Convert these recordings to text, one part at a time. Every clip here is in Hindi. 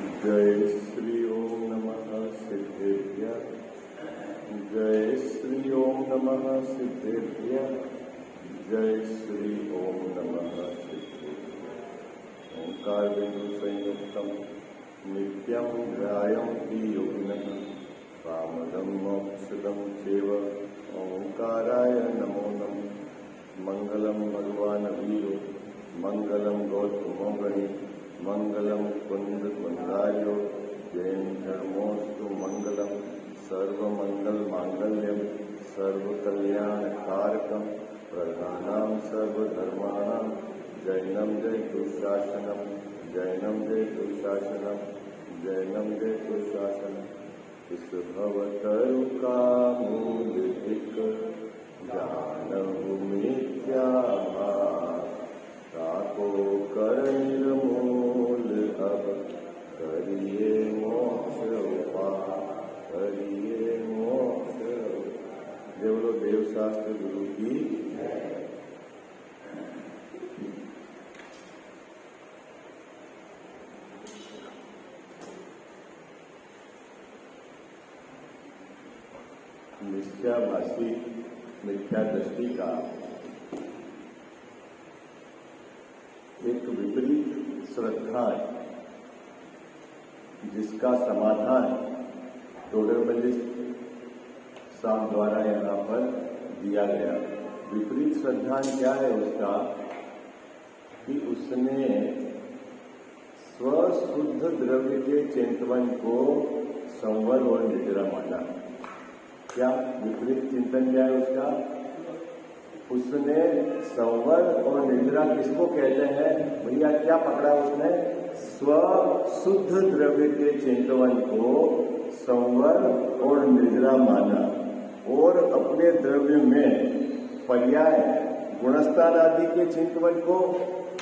जय श्री ओम नमः सिद्धेभ्य। जय श्री ओम नमः सिद्धेभ्य। जय श्री ओम नमः सिद्धेभ्य। ओंकार बिंदु संयुक्तम नित्यं ध्यायन्ति योगिनः कामदं मोक्षदं चैव ओंकाराय नमो नमः। मंगलम भगवान वीरो मंगलम गौतमो गणि मंगलम कुंद कुंदार्यो जैन धर्मोस्तु मंगलम सर्वमंगल मांगल्यम सर्वकल्याणकारकम प्रधानां सर्वधर्माणां जैनम जयतु शासनम जैनम जयतु शासनम जैनम जयतु शासनम। इस भवतरु कामोदिक जानहु मिथ्या ताको कर निर्मूल अब करिए मोक्ष उपाय करिए मोक्ष। जय बोलो देव शास्त्र गुरु की। मिथ्याभाषी मिथ्या दृष्टि का एक विपरीत श्रद्धा है, जिसका समाधान टोडरमल्ली साहब द्वारा यहाँ पर दिया गया। विपरीत श्रद्धा क्या है उसका कि उसने स्वशुद्ध द्रव्य के चिंतन को संवर और निद्रा माना। क्या विपरीत चिंतन क्या है उसका? उसने संवर और निद्रा किसको कहते हैं भैया? क्या पकड़ा उसने? स्वशुद्ध द्रव्य के चिंतन को संवर और निद्रा माना और अपने द्रव्य में पर्याय गुणस्थान आदि के चिंतन को,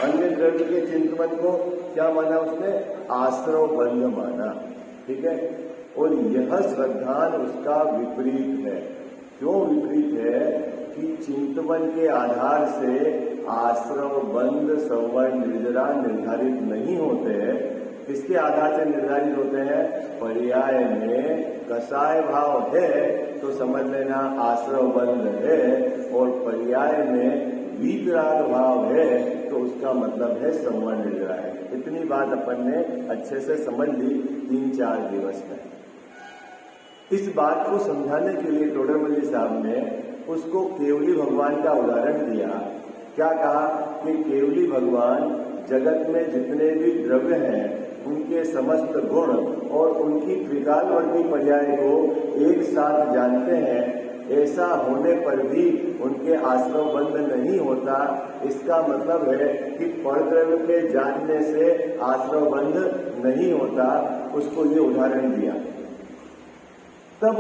अन्य द्रव्य के चिंतन को क्या माना उसने? आश्रव बंध माना। ठीक है। और यह श्रद्धान उसका विपरीत है। क्यों विपरीत है? कि चिंतन के आधार से आश्रव बंध संवर निद्रा निर्धारित नहीं होते हैं। किसके आधार से निर्धारित होते हैं? पर्याय में कसाय भाव है तो समझ लेना आश्रव बंध है, और पर्याय में वीतराग भाव है तो उसका मतलब है संवर निद्रा है। इतनी बात अपन ने अच्छे से समझ ली 3-4 दिवस में। इस बात को समझाने के लिए टोडरमल्ली साहब ने उसको केवली भगवान का उदाहरण दिया। क्या कहा कि केवली भगवान जगत में जितने भी द्रव्य हैं उनके समस्त गुण और उनकी त्रिकालवर्ती पर्याय को एक साथ जानते हैं। ऐसा होने पर भी उनके आश्रव बंध नहीं होता। इसका मतलब है कि परद्रव्य के जानने से आश्रव बंध नहीं होता। उसको ये उदाहरण दिया। तब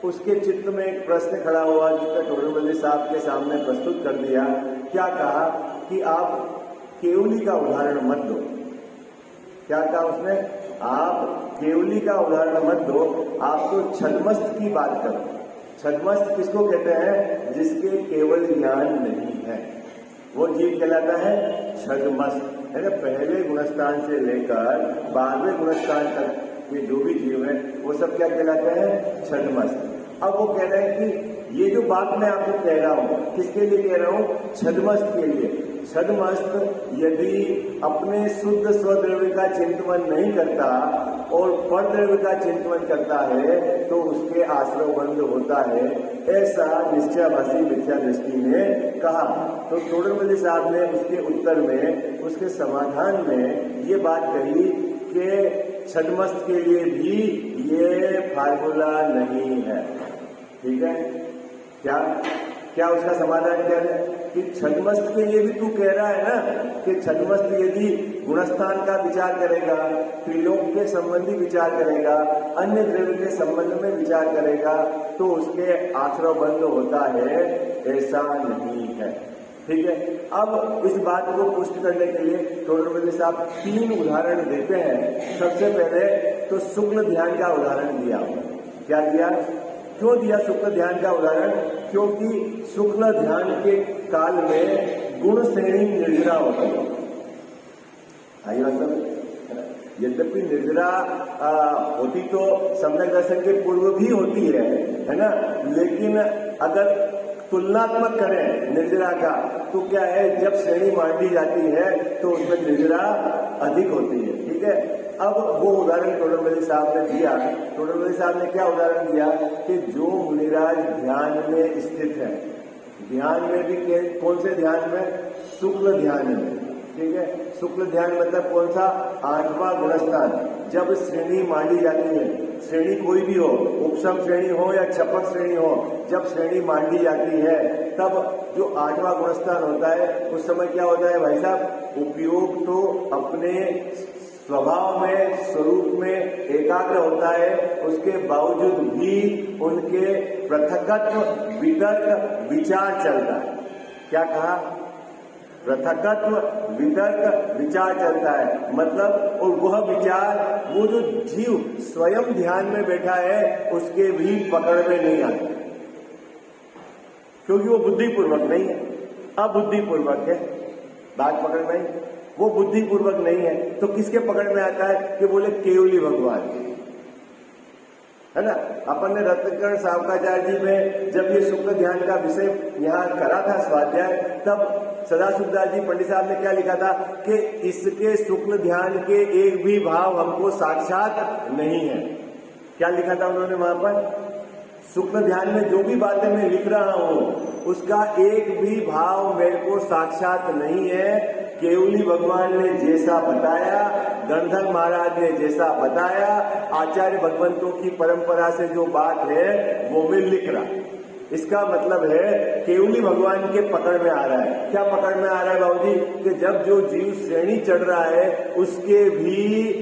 उसके चित्त में एक प्रश्न खड़ा हुआ जिसका टोडरमल्ली साहब के सामने प्रस्तुत कर दिया। क्या कहा कि आप केवली का उदाहरण मत दो। क्या कहा उसने? आप केवली का उदाहरण मत दो, आप तो छद्मस्त की बात करो। छद्मस्त किसको कहते हैं? जिसके केवल ज्ञान नहीं है, वो जीव कहलाता है छद्मस्त। है ना? पहले गुणस्थान से लेकर 12वें गुणस्थान तक ये जो भी जीव है वो सब क्या कहलाते हैं? छद्मस्त। अब वो कह रहे हैं कि ये जो बात मैं आपको कह रहा हूँ किसके लिए कह रहा हूँ? छद्मस्त के लिए। छद्मस्त यदि अपने शुद्ध स्वद्रव्य का चिंतन नहीं करता और परद्रव्य का चिंतन करता है तो उसके आश्रव बंध होता है। ऐसा निश्चयाभासी मिथ्या दृष्टि ने कहा। तो टोडरमल्ली साहब ने उसके उत्तर में, उसके समाधान में ये बात कही कि छद्मस्त के लिए भी ये फार्मूला नहीं है। ठीक है। क्या क्या उसका समाधान क्या है? कि छद्मस्त के लिए भी तू कह रहा है ना कि छद्मस्त यदि गुणस्थान का विचार करेगा, त्रिलोक के संबंधी विचार करेगा, अन्य द्रव्य के संबंध में विचार करेगा तो उसके आश्रव बंध होता है। ऐसा नहीं है। ठीक है। अब इस बात को पुष्ट करने के लिए टोडरमल्ली साहब 3 उदाहरण देते हैं। सबसे पहले तो शुक्ल ध्यान का उदाहरण दिया। क्या दिया? क्यों दिया शुक्ल ध्यान का उदाहरण? क्योंकि शुक्ल ध्यान के काल में गुण श्रेणी निर्जरा होती है। आई मतलब यद्यपि निर्जरा होती तो सम्यक दर्शन के पूर्व भी होती है ना, लेकिन अगर तुलनात्मक करें निर्जरा का तो क्या है, जब श्रेणी बांटी जाती है तो उसमें निर्जरा अधिक होती है। ठीक है, अब वो उदाहरण टोडरमल साहब ने दिया। टोडरमल साहब ने क्या उदाहरण दिया कि जो मुनिराज ध्यान में स्थित है, ध्यान में भी कौन से ध्यान में, शुक्ल ध्यान में। ठीक है, शुक्ल ध्यान मतलब कौन सा, 8वां गुणस्थान। जब श्रेणी मांडी जाती है, श्रेणी कोई भी हो, उपसम श्रेणी हो या छपक श्रेणी हो, जब श्रेणी मांडी जाती है तब जो 8वां गुणस्थान होता है उस समय क्या होता है भाई साहब, उपयोग तो अपने स्वभाव में, स्वरूप में एकाग्र होता है, उसके बावजूद भी उनके पृथकत्व, वितर्क, विचार चलता है। क्या कहा, पृथकत्व, वितर्क, विचार चलता है। मतलब और वह विचार, वो जो जीव स्वयं ध्यान में बैठा है उसके भी पकड़ में नहीं आता, क्योंकि वो बुद्धिपूर्वक नहीं है, अबुद्धिपूर्वक है। बात पकड़ में आई, वो बुद्धिपूर्वक नहीं है तो किसके पकड़ में आता है कि बोले केवली भगवान, है ना। अपन ने रत्नकर्ण सावकाचार्य जी में जब ये शुक्ल ध्यान का विषय यहाँ करा था स्वाध्याय, तब सदाशिवदास जी पंडित साहब ने क्या लिखा था कि इसके शुक्ल ध्यान के एक भी भाव हमको साक्षात नहीं है। क्या लिखा था उन्होंने वहां पर, शुक्ल ध्यान में जो भी बातें मैं लिख रहा हूं उसका एक भी भाव मेरे को साक्षात नहीं है। केवली भगवान ने जैसा बताया, गंधर्व महाराज ने जैसा बताया, आचार्य भगवंतों की परंपरा से जो बात है वो मैं लिख रहा। इसका मतलब है केवली भगवान के पकड़ में आ रहा है। क्या पकड़ में आ रहा है बाबूजी, कि जब जो जीव श्रेणी चढ़ रहा है उसके भी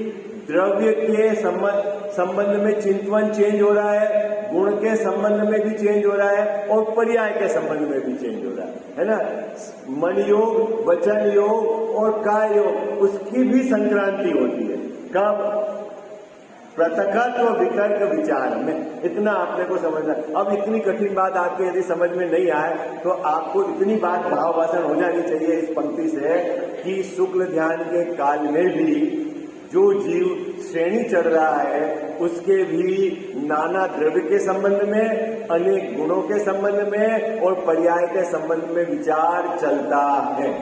द्रव्य के संबंध में चिंतन चेंज हो रहा है, गुण के संबंध में भी चेंज हो रहा है और पर्याय के संबंध में भी चेंज हो रहा है ना। मन योग, वचन योग और काय योग, उसकी भी संक्रांति होती है। कब, पृथकत्व, वितर्क, विचार में। इतना आपने को समझना। अब इतनी कठिन बात आपको यदि समझ में नहीं आए तो आपको इतनी बात भावभाषण हो जानी चाहिए इस पंक्ति से कि शुक्ल ध्यान के काल में भी जो जीव श्रेणी चढ़ रहा है उसके भी नाना द्रव्य के संबंध में, अनेक गुणों के संबंध में और पर्याय के संबंध में विचार चलता है।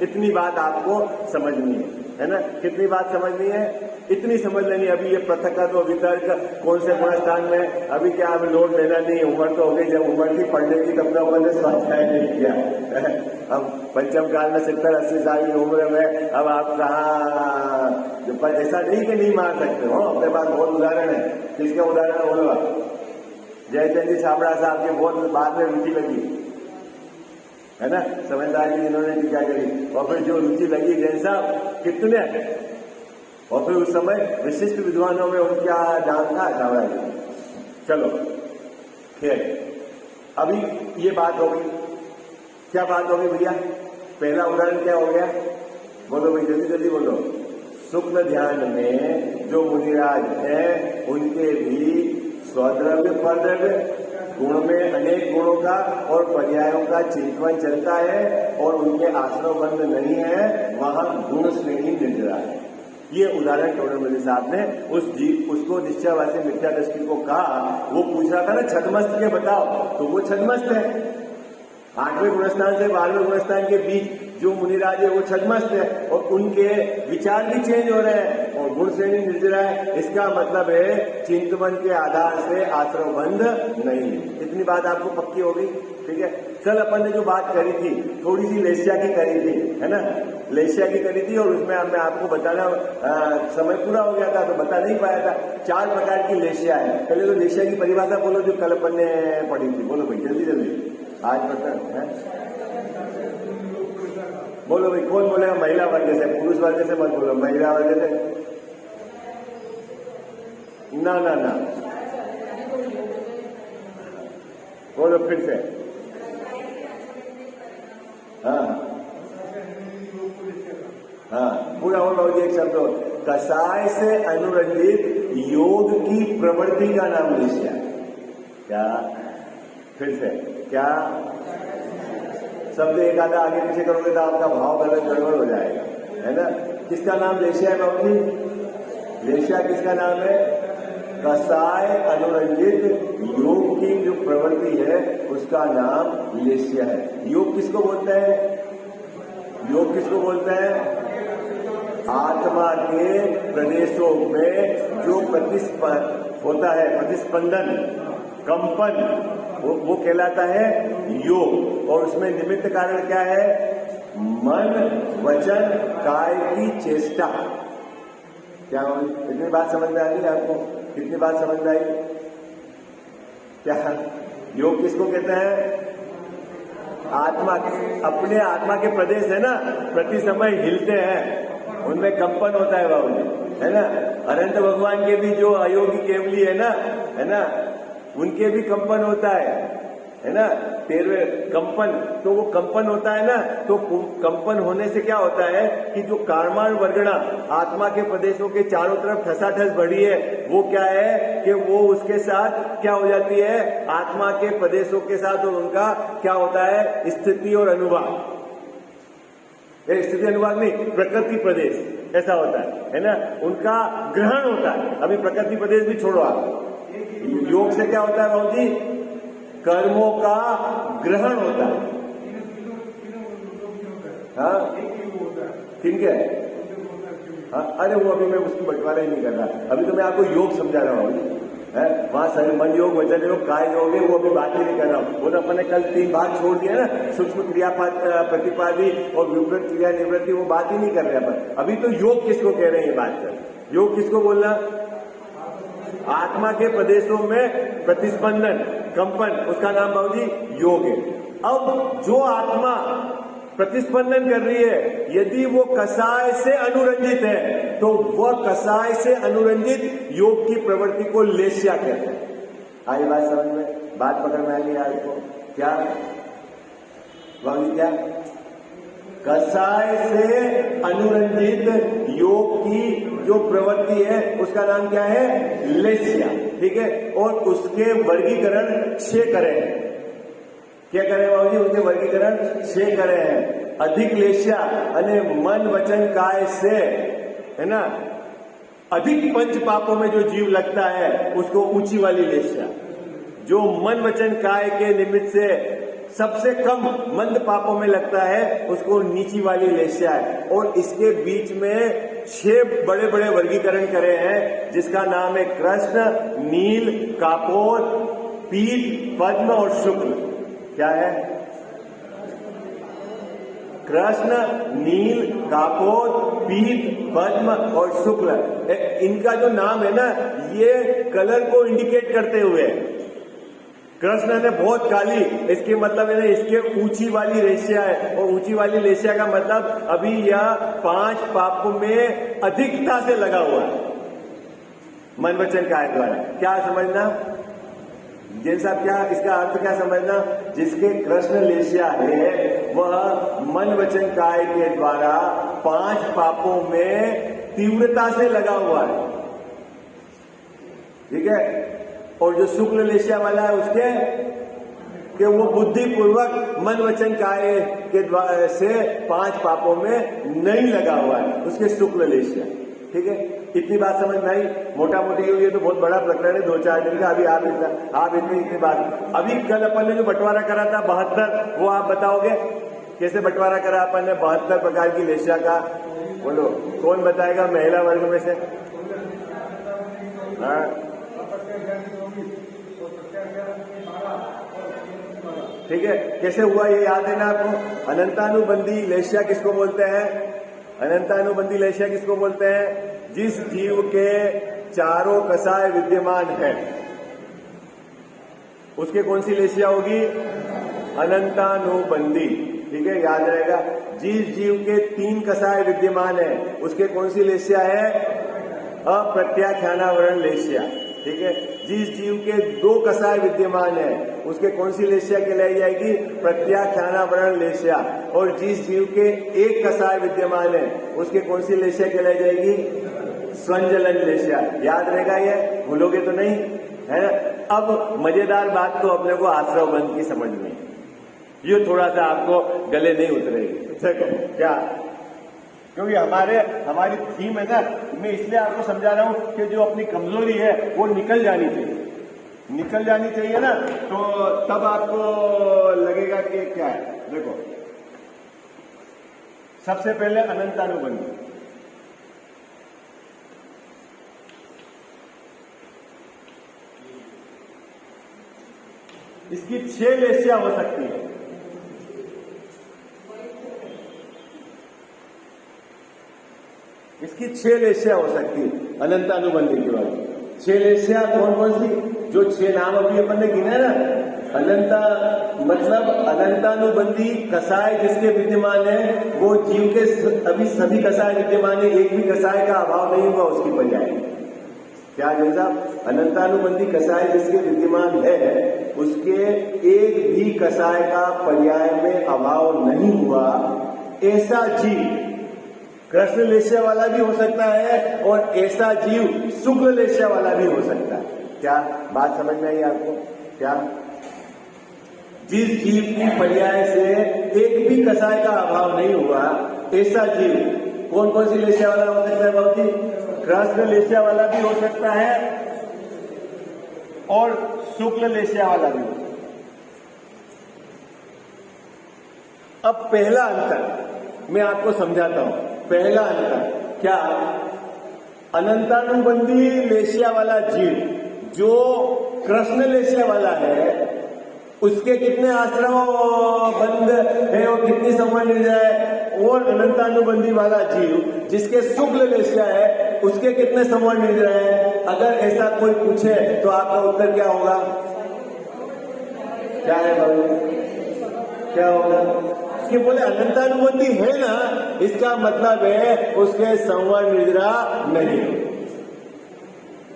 इतनी बात आपको समझनी है ना। कितनी बात समझनी है, इतनी समझ लेनी। अभी ये पृथकत्व, वितर्क कौन से गुणस्थान में, अभी क्या अभी लोड लेना नहीं, उम्र तो हो गई, जब उम्र थी पढ़ने की तब तो अपन ने स्वाध्याय नहीं किया। अब पंचम काल में 70-80 साल की उम्र में अब आप कहाँ, ऐसा नहीं कि नहीं मार सकते हो, अपने पास बहुत उदाहरण है। किसके उदाहरण बोलो, जयचंद जी छाबड़ा साहब की बहुत बाद में रुचि लगी, है ना, समझदार जी जिन्होंने टीका करी, और फिर जो रुचि लगी जैन साहब कितने, और फिर उस समय विशिष्ट विद्वानों में उनका नाम था छाबड़ा जी। चलो खैर, अभी ये बात हो गई। क्या बात हो गई भैया, पहला उदाहरण क्या हो गया, बोलो भाई जल्दी जल्दी बोलो। शुक्ल ध्यान में जो मुनिराज हैं उनके भी स्वद्रव्य, परद्रव्य, गुण में अनेक गुणों का और पर्यायों का चिंतन चलता है और उनके आश्रय बंद नहीं है, वहां गुण श्रेणी निर्जरा है। ये उदाहरण टोडरमल साहब ने उसको निश्चयवासी मिथ्या दृष्टि को कहा। वो पूछ रहा था ना छदमस्त के बताओ, तो वो छदमस्त है। 8वें गुणस्थान से 12वें गुणस्थान के बीच जो मुनिराज है वो छदमस्त है और उनके विचार भी चेंज हो रहे हैं और गुण श्रेणी निर्जरा है। इसका मतलब है चिंतन के आधार से आश्रय बंध नहीं। इतनी बात आपको पक्की हो गई, ठीक है। कल अपन ने जो बात करी थी थोड़ी सी लेशिया की करी थी, है ना, लेशिया की करी थी और उसमें मैं आपको बताना समय पूरा हो गया था तो बता नहीं पाया था। 4 प्रकार की लेशिया है। पहले तो लेशिया की परिभाषा बोलो जो कल अपन ने पढ़ी थी, बोलो भाई जल्दी जल्दी, आज पता है, बोलो भाई कौन बोलेगा, महिला वर्ग से, पुरुष वर्ग से मत बोलो, महिला वर्ग से ना ना ना, बोलो फिर से, हाँ हाँ पूरा बोलो एक शब्द हो, कसाय से अनुरंजित योग की प्रवृत्ति का नाम लेशिया। क्या, फिर से क्या, शब्द एक आधा आगे पीछे करोगे तो आपका भाव गलत गड़बड़ हो जाएगा, है ना। किसका नाम लेशिया है बाबू जी, लेस्या किसका नाम है? कसाय अनुरंजित योग की जो प्रवृत्ति है उसका नाम लेस्या है। योग किसको बोलते हैं? योग किसको बोलते हैं? आत्मा के प्रदेशों में जो होता है प्रतिस्पंदन, कंपन, वो कहलाता है योग। और उसमें निमित्त कारण क्या है? मन, वचन, काय की चेष्टा। क्या कितनी बात समझ में आ रही है आपको? कितनी बात समझ में आई? क्या योग किसको कहते हैं? आत्मा, अपने आत्मा के प्रदेश है ना, प्रति समय हिलते हैं, उनमें कंपन होता है बाबू, है ना। अनंत भगवान के भी जो अयोगी केवली है ना, उनके भी कंपन होता है ना। 13वें कंपन, तो वो कंपन होता है ना, तो कंपन होने से क्या होता है कि जो कार्माण वर्गणा आत्मा के प्रदेशों के चारों तरफ ठसाठस बढ़ी है, वो क्या है कि वो उसके साथ क्या हो जाती है? आत्मा के प्रदेशों के साथ और उनका क्या होता है? स्थिति और अनुभाग, स्थिति अनुभाग नहीं, प्रकृति प्रदेश ऐसा होता है ना। उनका ग्रहण होता है। अभी प्रकृति प्रदेश भी छोड़ो आप, योग से क्या होता है बाबू जी? कर्मों का ग्रहण होता है। हाँ, ठीक है। हाँ, अरे वो अभी मैं उसकी बंटवारा ही नहीं कर रहा, अभी तो मैं आपको योग समझा रहा हूँ। वहां सारे मन योग, वचन योग, काय योग है, वो अभी बात ही नहीं कर रहा हूँ। वो तो अपन ने कल 3 भाग छोड़ दिया ना, सूक्ष्म क्रिया प्रतिपादी और विपरीत क्रिया निवृत्ति, वो बात ही नहीं कर रहे अपन। अभी तो योग किसको कह रहे हैं ये बात कर? योग किसको बोलना? आत्मा के प्रदेशों में प्रतिस्पंदन, कंपन, उसका नाम बाबूजी योग है। अब जो आत्मा प्रतिस्पंदन कर रही है, यदि वो कसाय से अनुरंजित है, तो वह कसाय से अनुरंजित योग की प्रवृत्ति को लेस्या कहते हैं। आई बात समझ में? बात पकड़ में आ गई आपको? क्या बाबूजी? क्या कसाय से अनुरंजित योग की जो प्रवृत्ति है उसका नाम क्या है? लेस्या, ठीक है। और उसके वर्गीकरण 6 करे हैं। क्या करे बाबूजी? उसके वर्गीकरण 6 करे हैं। अधिक लेस्या अने मन, वचन, काय से, है ना, अधिक पंच पापों में जो जीव लगता है उसको ऊंची वाली लेस्या। जो मन, वचन, काय के निमित्त से सबसे कम मंद पापों में लगता है उसको नीची वाली लेस्या है। और इसके बीच में 6 बड़े बड़े वर्गीकरण करे हैं, जिसका नाम है कृष्ण, नील, कापोर, पीत, पद्म और शुक्ल। क्या है? कृष्ण, नील, कापोर, पीत, पद्म और शुक्ल। इनका जो नाम है ना, ये कलर को इंडिकेट करते हुए, कृष्ण ने बहुत काली, इसके मतलब है ना इसके ऊंची वाली लेस्या है। और ऊंची वाली लेस्या का मतलब अभी यह 5 पापों में अधिकता से लगा हुआ है मन, वचन, काय द्वारा। क्या समझना जैन साहब? क्या इसका अर्थ क्या समझना? जिसके कृष्ण लेस्या है वह मन, वचन, काय के द्वारा 5 पापों में तीव्रता से लगा हुआ है, ठीक है। और जो शुक्ल लेस्या वाला है उसके कि वो बुद्धि पूर्वक मन, वचन, काय के द्वारा से 5 पापों में नहीं लगा हुआ है, उसके शुक्ल लेस्या, ठीक है। इतनी बात समझ में आई? मोटा मोटी ये तो बहुत बड़ा प्रकरण है, 2-4 दिन का। अभी आप इतनी बात। अभी कल अपन ने जो बंटवारा करा था 72, वो आप बताओगे कैसे बंटवारा करा अपन ने 72 प्रकार की लेस्या का? बोलो, कौन बताएगा महिला वर्ग में से? हाँ, ठीक है। कैसे हुआ ये याद है ना आपको? अनंतानुबंधी लेस्या किसको बोलते हैं? अनंतानुबंधी लेस्या किसको बोलते हैं? जिस जीव के चारों कसाय विद्यमान है उसके कौन सी लेस्या होगी? अनंतानुबंधी, ठीक है, याद रहेगा। जिस जीव के 3 कसाय विद्यमान है उसके कौन सी लेस्या है? अप्रत्याख्यानावरण लेस्या, ठीक है। जिस जीव के 2 कसाय विद्यमान है उसके कौन सी लेस्या कहलाई जाएगी? प्रत्याख्यानावरण लेस्या। और जिस जीव के 1 कसाय विद्यमान है उसके कौन सी लेस्या कहलाई जाएगी? स्वंजलन लेस्या। याद रहेगा? ये भूलोगे तो नहीं, है ना। अब मजेदार बात तो अपने को आश्रव बंध की समझ में, ये थोड़ा सा आपको गले नहीं उतरेगी। देखो क्या क्योंकि हमारी थीम है ना, मैं इसलिए आपको समझा रहा हूं कि जो अपनी कमजोरी है वो निकल जानी चाहिए ना, तो तब आपको लगेगा कि क्या है। देखो, सबसे पहले अनंतानुबंधी। इसकी 6 लेशियां हो सकती है। इसकी 6 लेशियां हो सकती है अनंतानुबंधी के बाद। 6 लेशियां कौन कौन सी? जो 6 नाम अभी अपन ने गिने ना, अनंतानुबंधी कसाय जिसके विद्यमान है, वो जीव के अभी सभी कसाय विद्यमान है, एक भी कसाय का अभाव नहीं हुआ उसकी पर्याय। क्या जैसा अनंतानुबंधी कसाय जिसके विद्यमान है, उसके एक भी कसाय का पर्याय में अभाव नहीं हुआ, ऐसा जीव कृष्ण लेशिया वाला भी हो सकता है और ऐसा जीव शुक्ल लेशिया वाला भी हो सकता है। क्या बात समझ में आई आपको? क्या जिस जीव की पर्याय से एक भी कसाय का अभाव नहीं हुआ, ऐसा जीव कौन कौन सी लेशिया वाला हो सकता है बाबू जी? कृष्ण लेशिया वाला भी हो सकता है और शुक्ल लेशिया वाला भी हो सकता है। अब पहला अंतर मैं आपको समझाता हूं। पहला अंतर क्या? अनंतानुबंधी लेशिया वाला जीव जो कृष्ण लेशिया वाला है, उसके कितने आश्रम बंद है और कितनी संबंध है, और अनंतानुबंधी वाला जीव जिसके शुक्ल लेशिया है, उसके कितने संबंध है। अगर ऐसा कोई पूछे तो आपका उत्तर क्या होगा? क्या है बाबू? क्या होगा? कि बोले अनंतानुबंधी है ना, इसका मतलब है उसके संवर निद्रा नहीं।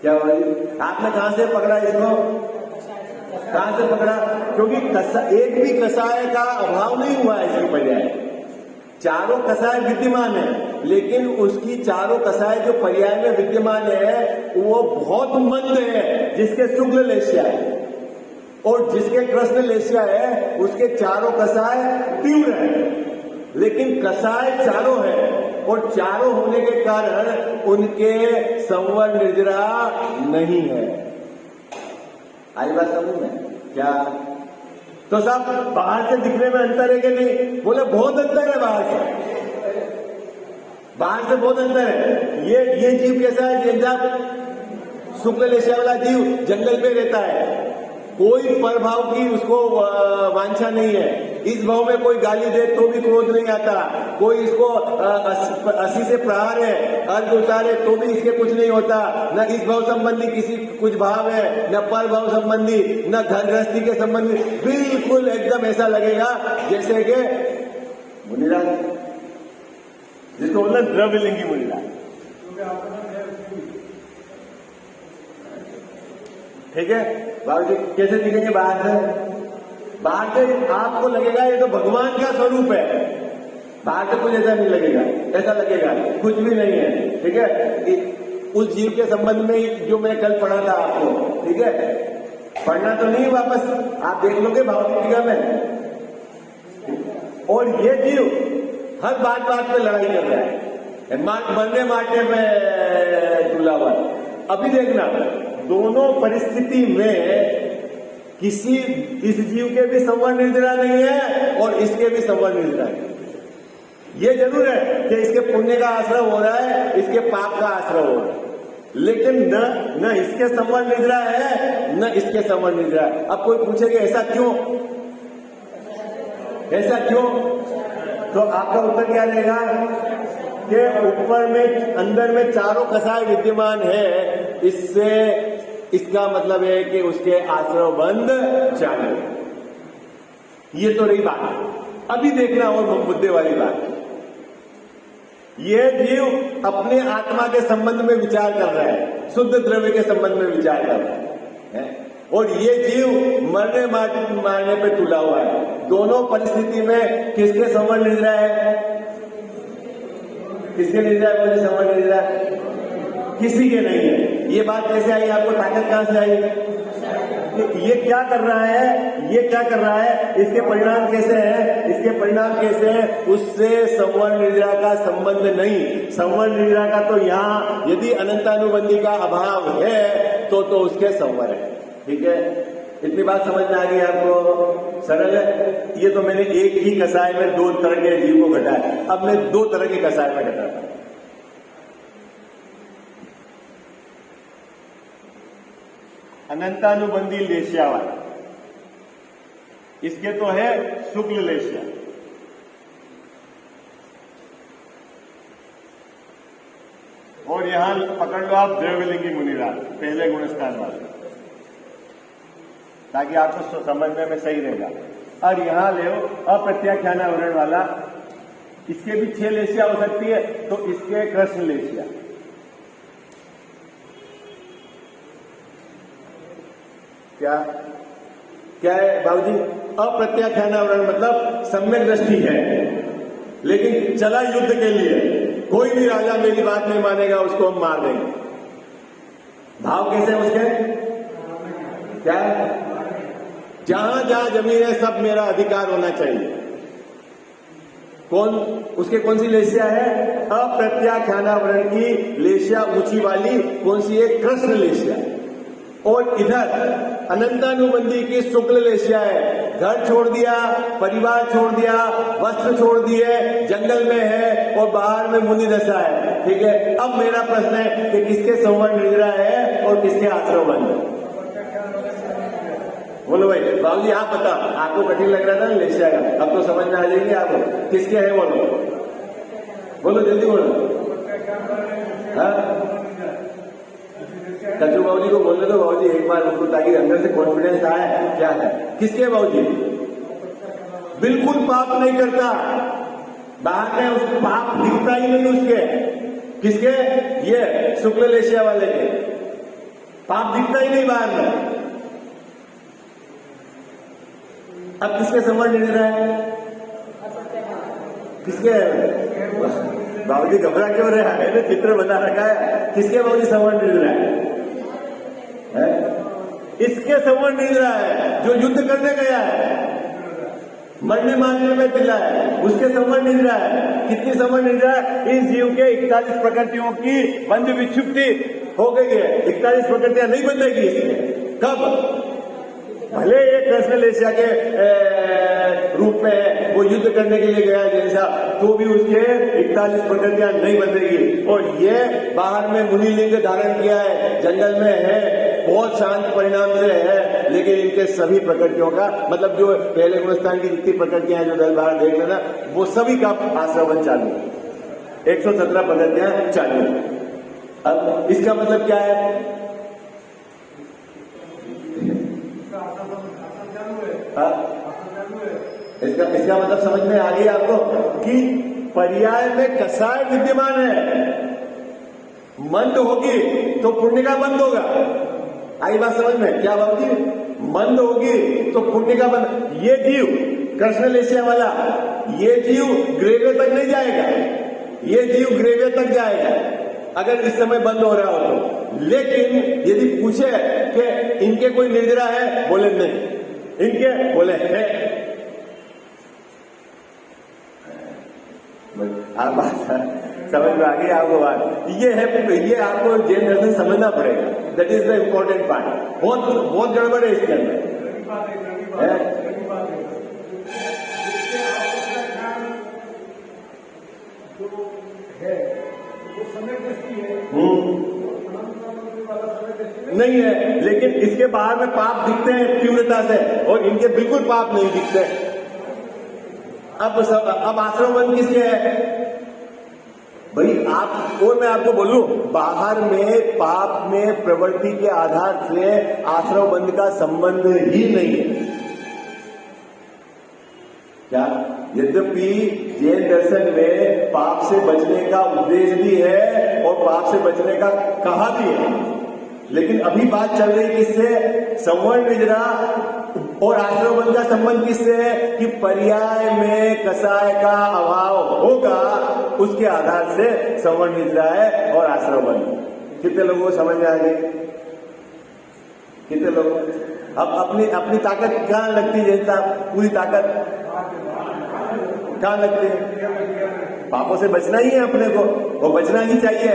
क्या बोली? आपने कहां से पकड़ा इसको? कहां से पकड़ा? क्योंकि एक भी कसाय का अभाव नहीं हुआ है इसके पर्याय। चारों कसाय विद्यमान है, लेकिन उसकी चारों कसाय जो पर्याय में विद्यमान है वो बहुत मंद है, जिसके शुक्ल लेशिया है, और जिसके कृष्ण लेशिया है उसके चारों कसाय तीव्र है। लेकिन कसाय चारों है और चारों होने के कारण उनके संवर निर्जरा नहीं है। आई बात समझ में? क्या तो साहब बाहर से दिखने में अंतर है कि नहीं? बोले बहुत अंतर है। बाहर से बहुत अंतर है। ये जीव कैसा है? जैसा शुक्ल लेशिया वाला जीव जंगल में रहता है, कोई परभाव की उसको वांछा नहीं है। इस भाव में कोई गाली दे तो भी क्रोध नहीं आता, कोई इसको 80 से प्रहार है, अर्घ उतारे तो भी इसके कुछ नहीं होता। न इस भाव संबंधी किसी कुछ भाव है, न पर भाव संबंधी, न घर गृहस्थी के संबंधी, बिल्कुल एकदम ऐसा लगेगा जैसे कि मुनिराज, जिसको बोलना द्रव्यलिंगी मुनिराज। ठीक है बाबू जी? कैसे दिखेंगे बाहर से? बाहर से आपको लगेगा ये तो भगवान का स्वरूप है। बाहर से कुछ ऐसा नहीं लगेगा, ऐसा लगेगा कुछ भी नहीं है। ठीक है? उस जीव के संबंध में जो मैं कल पढ़ा था आपको, ठीक है, पढ़ना तो नहीं, वापस आप देख लोगे भावदीपिका में। और ये जीव हर बात पे लड़ाई कर रहा है, मरने मारने में तुलावर। अभी देखना, दोनों परिस्थिति में किसी इस जीव के भी संवर निर्जरा नहीं है और इसके भी संवर निर्जरा है। ये जरूर है कि इसके पुण्य का आश्रय हो रहा है, इसके पाप का आश्रय हो रहा है, लेकिन न इसके संवर निर्जरा है, न इसके संवर निर्जरा है। अब कोई पूछेगा ऐसा क्यों? ऐसा क्यों? तो आपका उत्तर क्या रहेगा कि ऊपर में अंदर में चारों कसाय विद्यमान है, इससे इसका मतलब है कि उसके आश्रय बंद चालू। ये तो रही बात। अभी देखना और मुद्दे वाली बात, ये जीव अपने आत्मा के संबंध में विचार कर रहा है, शुद्ध द्रव्य के संबंध में विचार कर रहा है, और ये जीव मरने मारने पे तुला हुआ है। दोनों परिस्थिति में किसके संबंध मिल रहा है? किसके मिल रहा है? मुझे संबंध मिल रहा है? किसी के नहीं है। ये बात कैसे आई? आपको ताकत कहां से आई? ये क्या कर रहा है, ये क्या कर रहा है, इसके परिणाम कैसे हैं, इसके परिणाम कैसे हैं, उससे संवर्ण निद्रा का संबंध नहीं। संवर्ण निद्रा का तो यहाँ यदि अनंतानुबंधी का अभाव है तो उसके संवर है। ठीक है, इतनी बात समझ में आ गई आपको? सरल है। ये तो मैंने एक ही कसाय में 2 तरह के जीव को घटाया, अब मैं 2 तरह के कसाय में घटाता हूं। अनंतानुबंधी लेशियावान, इसके तो है शुक्ल लेशिया, और यहां पकड़ लो आप द्रव्यलिंगी मुनिराज, पहले गुणस्थान वाले, ताकि आपको समझने में सही रहेगा। और यहां ले अप्रत्याख्यानावरण वाला, इसके भी 6 लेशिया हो सकती है, तो इसके कृष्ण लेशिया। क्या है बाबूजी? अप्रत्याख्यानावरण मतलब सम्यक दृष्टि है, लेकिन चला युद्ध के लिए, कोई भी राजा मेरी बात नहीं मानेगा, उसको हम मार देंगे। भाव कैसे है उसके? क्या? जहां जहां जमीन है सब मेरा अधिकार होना चाहिए। कौन? उसके कौन सी लेशिया है? अप्रत्याख्यानावरण की लेशिया ऊंची वाली कौन सी है? कृष्ण लेशिया। और इधर अनंतानुबंधी की शुक्ल लेशिया है। घर छोड़ दिया, परिवार छोड़ दिया, वस्त्र छोड़ दिए, जंगल में है और बाहर में मुनि दशा है। ठीक है, अब मेरा प्रश्न है कि किसके संवर्ण निद्रा है और किसके आश्रम बंद है? बोलो भाई, बाबूजी आप बता, आपको कठिन लग रहा था ना लेशिया का, अब तो समझ में आ जाएंगे आपको किसके है। बोलो बोलो, जल्दी बोलो। कचू बाबूजी को बोलने दो, बाबूजी एक बार उनको, ताकि अंदर से कॉन्फिडेंस आए। क्या है? किसके बाबूजी? बिल्कुल पाप नहीं करता, बाहर में उसको पाप दिखता ही नहीं उसके। किसके? ये शुक्ल लेशिया वाले के पाप दिखता ही नहीं बाहर में। अब किसके संवर्ण निद्रा है? किसके? बाबूजी घबरा क्यों रहा है? चित्र बना रखा है। किसके बाबूजी संवर्ण निद्रा है? इसके संवर्ण निद्रा है जो युद्ध करने गया है, मरने मारने में दिला है, उसके संवर्ण निद्रा है। कितनी संवर्ण निद्रा है? इस जीव के 41 प्रकृतियों की बंध विक्षुप्ति हो गई है। 41 प्रकृतियां नहीं बंधेगी इसमें। कब? भले एक कृष्ण लेशिया के रूप में वो युद्ध करने के लिए गया जैसा, तो भी उसके 41 प्रकृतियां नहीं बंधेगी। और ये बाहर में मुनिलिंग धारण किया है, जंगल में है, बहुत शांत परिणाम से है, लेकिन इनके सभी प्रकृतियों का मतलब जो पहले गुणस्थान की जितनी प्रकृतियां हैं जो 10 बार देख लेना, वो सभी का आश्रवण चालू, 117 प्रकृतियां चालू। अब इसका मतलब क्या है? इसका मतलब समझ में आ गया आपको कि पर्याय में कसाय विद्यमान है। मंद होगी तो पुण्य का बंद होगा। आई बात समझ में? क्या बात की? मंद होगी तो पुण्य का बंद। ये जीव कृष्ण लेशिया वाला, ये जीव ग्रेवे तक नहीं जाएगा, ये जीव ग्रेवे तक जाएगा अगर इस समय बंद हो रहा हो तो। लेकिन यदि पूछे कि इनके कोई निद्रा है, बोले नहीं। इनके? बोले है। आप बात समझ में आ गई आपको? बात ये है, ये आपको जैन दर्शन समझना पड़ेगा। That is the important part. बहुत गड़बड़ है इसके अंदर। नहीं है, लेकिन इसके बाहर में पाप दिखते हैं तीव्रता से, और इनके बिल्कुल पाप नहीं दिखते। अब आश्रम बंद किसके है भाई? आप और मैं आपको बोलूं, बाहर में पाप में प्रवृत्ति के आधार से आश्रम बंद का संबंध ही नहीं है। क्या? यद्यपि जैन दर्शन में पाप से बचने का उद्देश्य भी है और पाप से बचने का कहा भी है, लेकिन अभी बात चल रही किससे? संवर्ण निद्रा और आश्रवबंध का संबंध किससे है? कि पर्याय में कसाय का अभाव होगा, उसके आधार से संवर्ण निद्रा है और आश्रवबंध। कितने लोगों को समझ में आ गए? कितने लोग? अब अपनी अपनी ताकत कहाँ लगती है साहब? पूरी ताकत कहाँ लगती है? पापों से बचना ही है अपने को, वो बचना ही चाहिए।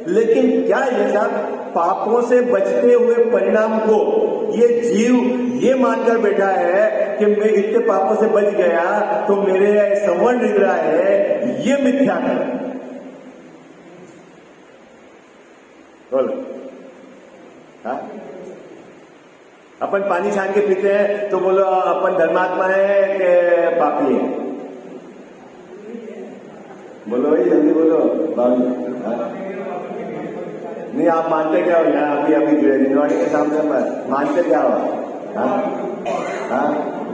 लेकिन क्या है साहब, पापों से बचते हुए परिणाम को ये जीव ये मानकर बैठा है कि मैं इतने पापों से बच गया तो मेरे संवरण निद्रा है, ये मिथ्या है। बोलो, हाँ? अपन पानी छान के पीते हैं तो बोलो अपन धर्मात्मा है कि पापी है? बोलो भाई, जल्दी बोलो। नहीं, आप मानते क्या हो? यहाँ अभी गिरवाड़ी के सामने मानते क्या हो?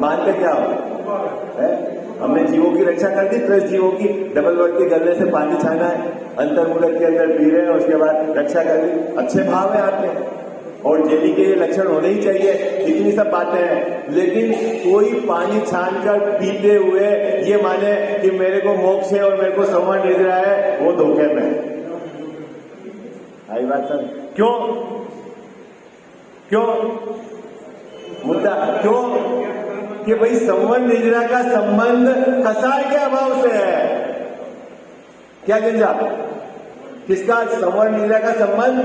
मानते क्या हो? हमने जीवों की रक्षा कर दी, 10 जीवों की डबल वर्ड के गले से पानी छाना है, अंतर्मूलक के अंदर पी रहे हैं, उसके बाद रक्षा कर दी। अच्छे भाव है आपने, और जेली के ये लक्षण होने ही चाहिए, इतनी सब बातें हैं। लेकिन कोई पानी छानकर पीते हुए ये माने कि मेरे को मोक्ष है और मेरे को संवरण निद्रा है, वो धोखे में। आई बात सर? क्यों क्यों मुद्दा क्यों? कि भाई संवरण निद्रा का संबंध कसाय के अभाव से है। क्या गिंजा? किसका? संवरण निद्रा का संबंध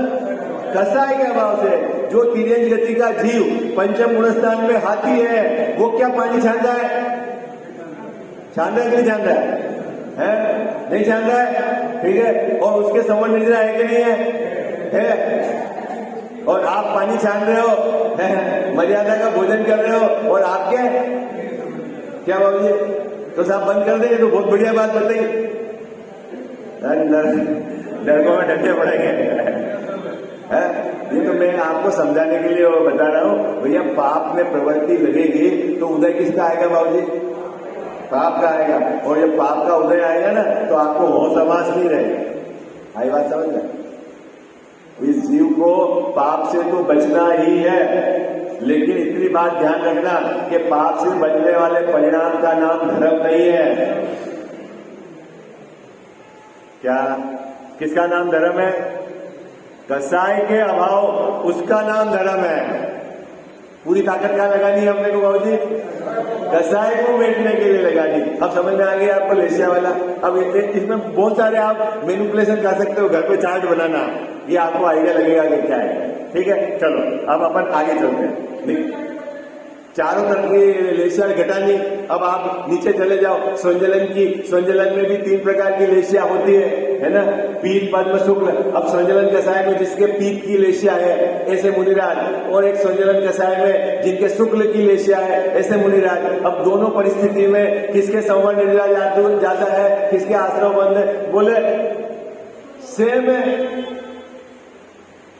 कसाय के अभाव से। जो तिर्यंज गति का जीव पंचम गुणस्थान में हाथी है, वो क्या पानी छान रहा है? छान रहा है कि नहीं छान रहा है? नहीं छान रहा है, ठीक है। और उसके संवरण निद्रा है कि नहीं है? और आप पानी छान रहे हो, मर्यादा का भोजन कर रहे हो, और आपके क्या बाबू जी? तो साहब बंद कर देंगे तो बहुत बढ़िया बात बताइए। डरकों में डंडे पड़ेंगे। ये तो मैं आपको समझाने के लिए बता रहा हूँ। भैया पाप में प्रवृत्ति लगेगी तो उदय किसका आएगा बाबूजी? पाप का आएगा। और जब पाप का उदय आएगा ना तो आपको होश आवास नहीं रहेगा। आई बात समझ में? इस जीव को पाप से तो बचना ही है, लेकिन इतनी बात ध्यान रखना कि पाप से बचने वाले परिणाम का नाम धर्म नहीं है। क्या? किसका नाम धर्म है? कसाय के अभाव, उसका नाम धर्म है। पूरी ताकत क्या लगानी है हमने को बाबूजी? कसाय को बैठने के लिए लगानी। अब समझ में आ गया आपको लेशिया वाला? अब इसमें बहुत सारे आप मैनिपुलेशन कर सकते हो, घर पे चार्ट बनाना, ये आपको आइडिया लगेगा कि क्या है। ठीक है, चलो अब अपन आगे चलते हैं। चारों तरफ की लेशिया घटानी। अब आप नीचे चले जाओ, संजलन की। संजलन में भी 3 प्रकार की लेशिया होती है ना? पीत, पद्म, शुक्ल। अब संजलन कसाय में जिसके पीत की लेशिया है ऐसे मुनिराज, और एक संजलन कसाय में जिनके शुक्ल की लेशिया है ऐसे मुनिराज। अब दोनों परिस्थिति में किसके संवरण निद्रा ज्यादा है, किसके आश्रम बंद है? बोले सेम है।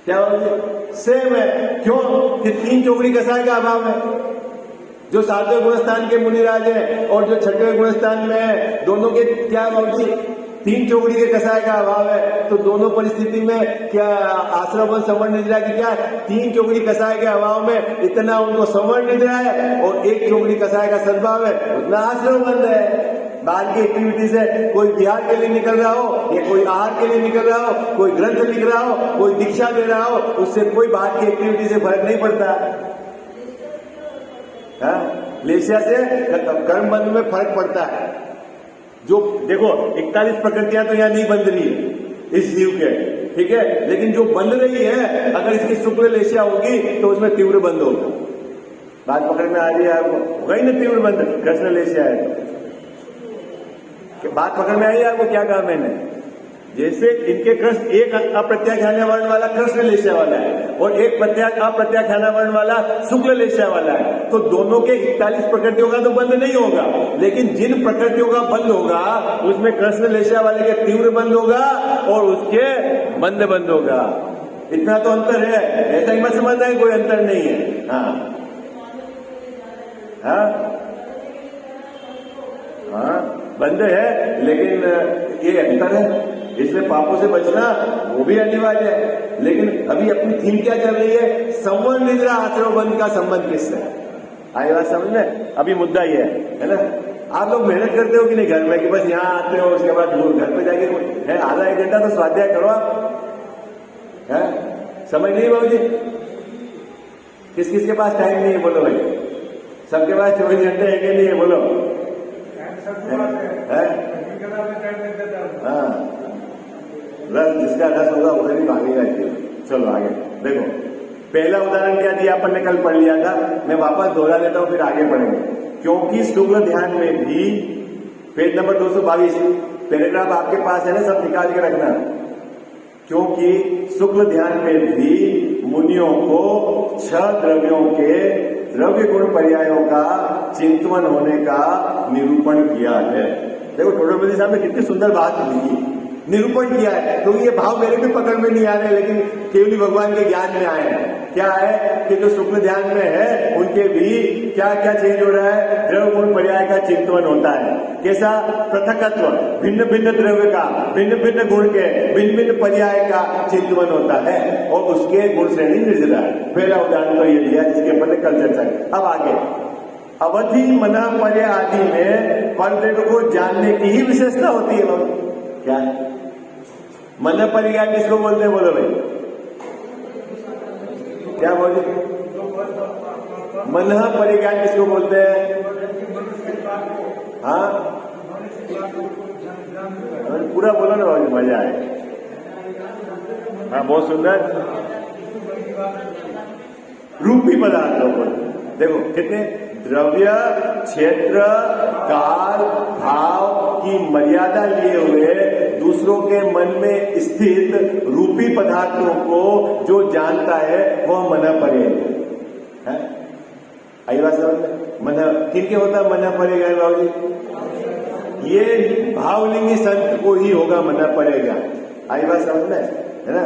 क्या बोले? सेम है। क्यों? कि 3 चौकड़ी कसाय का अभाव है। जो 7वें गुणस्थान के मुनिराज हैं और जो 6वें गुणस्थान में है, दोनों के क्या बाबूजी? 3 चौकड़ी के कसाय का अभाव है। तो दोनों परिस्थिति में क्या आश्रम संवरण निद्रा की क्या? 3 चौकड़ी कसाय के अभाव में इतना उनको संवरण निद्रा है, और 1 चौकड़ी कसाय का सद्भाव है, उतना आश्रम बंद है। बाहर की एक्टिविटी से कोई बिहार के लिए निकल रहा हो, या कोई आहार के लिए निकल रहा हो, कोई ग्रंथ लिख रहा हो, कोई दीक्षा दे रहा हो, उससे कोई बाहर की एक्टिविटी से फर्क नहीं पड़ता। लेशिया से कर्म बंध में फर्क पड़ता है। जो देखो 41 प्रकृतियां तो यहाँ नहीं बंध रही है इस जीव के, ठीक है, लेकिन जो बंध रही है, अगर इसकी शुक्ल लेशिया होगी तो उसमें तीव्र बंध होगा। बात पकड़ में आ रही है आपको? होगा ही ना तीव्र बंध, कृष्ण लेशिया है तो। बात पकड़ में आई है आपको? क्या कहा मैंने? जैसे इनके कृष्ण, एक अप्रत्याख्यान वर्ण वाला कृष्ण लेशिया वाला है, और एक अप्रत्याख्यान वर्ण वाला शुक्ल लेशिया वाला है, तो दोनों के 41 प्रकृतियों का तो बंध नहीं होगा, लेकिन जिन प्रकृतियों का बंध होगा उसमें कृष्ण लेशिया वाले के तीव्र बंध होगा और उसके बंद बंद होगा। इतना तो अंतर है, ऐसा ही मत समझना है कोई अंतर नहीं है। हाँ हाँ हाँ, बंद है, लेकिन ये अंतर है। इसमें पापों से बचना वो भी अनिवार्य है, लेकिन अभी अपनी थीम क्या चल रही है? संवरण निद्रा आश्रम बंध का संबंध किससे? आई बात समझ में? अभी मुद्दा ये है ना? आप लोग मेहनत करते हो कि नहीं घर में, कि बस यहाँ आते हो, उसके बाद घर पे जाके आधा 1 घंटा तो स्वाध्याय करो आप। है समझ नहीं बाबूजी? किस किस के पास टाइम नहीं है बोलो भाई? सबके पास 24 घंटे है कि नहीं है बोलो? हाँ, रस जिसका रस होगा उधर ही भागेगा। चलो आगे देखो, पहला उदाहरण क्या दिया अपन ने, कल पढ़ लिया था, मैं वापस दोहरा देता हूं फिर आगे पढ़ेंगे। क्योंकि शुक्ल ध्यान में भी, पेज नंबर 222, पैराग्राफ आपके पास है ना, सब निकाल के रखना। क्योंकि शुक्ल ध्यान में भी मुनियों को 6 द्रव्यों के द्रव्य गुण पर्यायों का चिंतन होने का निरूपण किया है। देखो टोडरमल साहब ने कितनी सुंदर बात लिखी, निरूपण किया है। क्योंकि तो ये भाव मेरे भी पकड़ में नहीं आ रहे, लेकिन केवली भगवान के ज्ञान में आए हैं। क्या है कि जो शुक्ल ध्यान में है उनके भी क्या क्या चेंज हो रहा है, द्रव्य गुण पर्याय का चिंतन होता है। कैसा? पृथकत्व, भिन्न भिन्न द्रव्य का, भिन्न भिन्न गुण के, भिन्न भिन्न पर्याय का चिंतन होता है और उसके गुण श्रेणी निर्जरा है। पहला उदाहरण तो ये दिया जिसके अपन ने कल चर्चा की। अब आगे, अवधि, मना, पर्य आदि में परद्रव्य को जानने की ही विशेषता होती है। क्या मन परिज्ञान किसको बोलते हैं बोलो भाई? क्या बोले? मन परिज्ञान किसको बोलते हैं? हाँ पूरा बोलो ना भाई, मजा आए। हाँ बहुत सुंदर। रूपी पदार्थों को देखो, कितने द्रव्य, क्षेत्र, काल, भाव की मर्यादा लिए हुए दूसरों के मन में स्थित रूपी पदार्थों को जो जानता है वह मन परे है। आई बात समझ में? मन किनके होता है मन परेगा बाबू जी? ये भावलिंगी संत को ही होगा मन पड़ेगा। आई बात समझ में? है ना?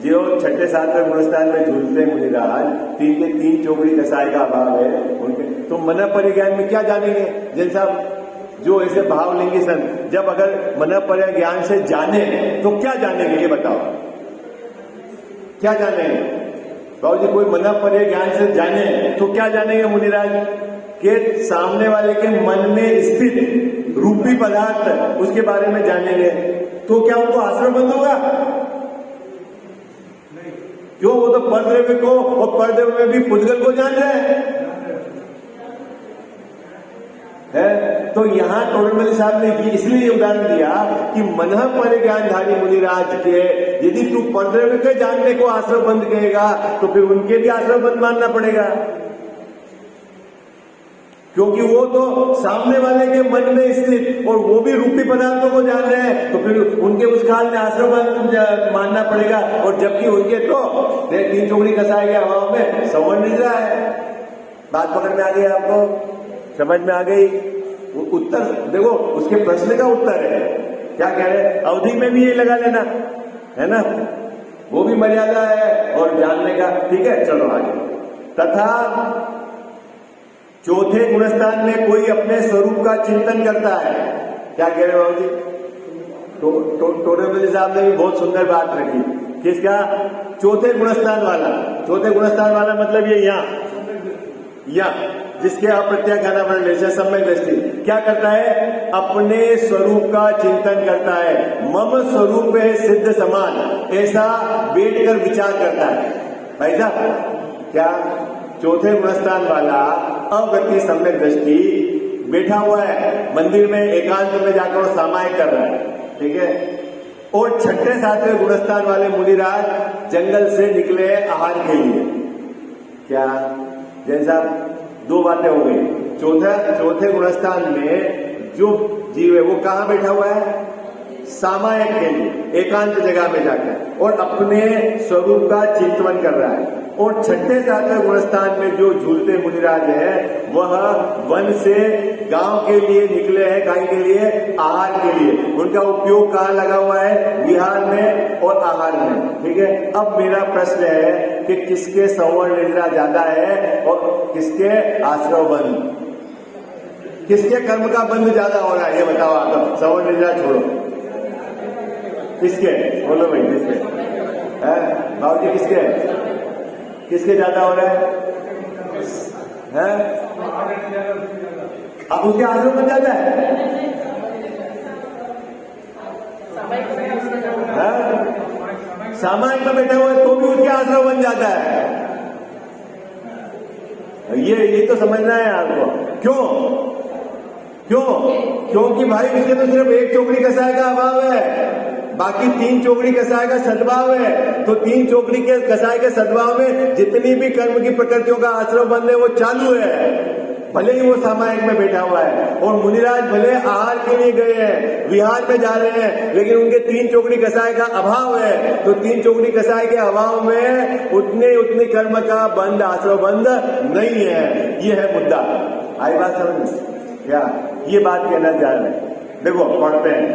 जो 6ठे 7वें गुणस्थान में झूलते मुनिराज, 3 के 3 चौकड़ी कसाई का अभाव है उनके, तो मन परिज्ञान में क्या जानेंगे? जैन साहब जो ऐसे भावलिंगी संत जब अगर मन पर्य ज्ञान से जाने तो क्या जानेंगे, ये बताओ क्या जानेंगे? बाबू जी कोई मन पर्य ज्ञान से जाने तो क्या जानेंगे मुनिराज? के सामने वाले के मन में स्थित रूपी पदार्थ उसके बारे में जानेंगे। तो क्या उनको आश्रय बंद होगा? क्यों? वो तो परद्रव्य को और परद्रव्य में भी पुद्गल को जान रहे है। तो यहां टोडरमल साहब ने इसलिए ये उदाहरण दिया कि मन परिज्ञानधारी मुनिराज के यदि तू परद्रव्य के जानने को आश्रय बंद कहेगा तो फिर उनके भी आश्रय बंद मानना पड़ेगा, क्योंकि वो तो सामने वाले के मन में स्थित और वो भी रूपी पदार्थों को जान रहे हैं, तो फिर उनके उस काल में आश्रय मानना पड़ेगा। और जबकि उनके तो 3 चौकड़ी कसाए गए हवाओं में सवर्ण निद्रा है। बात पकड़ में आ गई? आपको समझ में आ गई? वो उत्तर देखो, उसके प्रश्न का उत्तर है। क्या कह रहे? अवधि में भी ये लगा लेना है ना, वो भी मर्यादा है और जानने का। ठीक है, चलो आगे। तथा चौथे गुणस्थान में कोई अपने स्वरूप का चिंतन करता है। क्या कह रहे हो बाबू जी? टोडरमल साहब ने भी बहुत सुंदर बात रखी। किसका? चौथे गुणस्थान वाला। चौथे गुणस्थान वाला मतलब ये यहाँ जिसके अप्रत्याख्यान रिलेशन सम्यक दृष्टि क्या करता है? अपने स्वरूप का चिंतन करता है। मम स्वरूप है सिद्ध समान, ऐसा बैठकर विचार करता है। भाई साहब क्या? चौथे गुणस्थान वाला अवृत्ति सम्यक दृष्टि बैठा हुआ है मंदिर में, एकांत में जाकर सामायिक कर रहा है। ठीक है। और 6ठे 7वें गुणस्थान वाले मुनिराज जंगल से निकले आहार के लिए। क्या? जैन साहब 2 बातें हो गई। चौथे गुणस्थान में जो जीव है वो कहां बैठा हुआ है? सामायिक के लिए, एकांत जगह में जाकर और अपने स्वरूप का चिंतन कर रहा है। और 6ठे 7वें गुणस्थान में जो झूलते मुनिराज है वह वन से गांव के लिए निकले हैं, गाय के लिए, आहार के लिए। उनका उपयोग कहाँ लगा हुआ है? विहार में और आहार में। ठीक है। अब मेरा प्रश्न है कि किसके सवर्ण निद्रा ज्यादा है और किसके आश्रय बंद, किसके कर्म का बंध ज्यादा हो रहा है? ये बताओ आप। सवर्ण निद्रा छोड़ो, किसके? बोलो भाई किसके? बाबू जी किसके ज्यादा हो रहा है? अब उसके आश्रम बन जाता है। सामायिक में बैठा हुआ है तो भी उसके आश्रम बन जाता है। ये तो समझना है आपको। क्यों? क्योंकि भाई उसके तो सिर्फ एक चौकड़ी कसाय का अभाव है, बाकी 3 चौकड़ी कसाय का सद्भाव है। तो 3 चौकड़ी के कसाय के सद्भाव में जितनी भी कर्म की प्रकृतियों का आश्रम बंध है वो चालू है, भले ही वो सामायिक में बैठा हुआ है। और मुनिराज भले आहार के लिए गए हैं, विहार में जा रहे हैं, लेकिन उनके 3 चौकड़ी कसाय का अभाव है। तो 3 चौकड़ी कसाय के अभाव में उतने कर्म का बंध, आश्रम बंध नहीं है। ये है मुद्दा। आई बात समझ में? क्या ये बात कहना चाह रहे हैं? देखो पढ़ते हैं,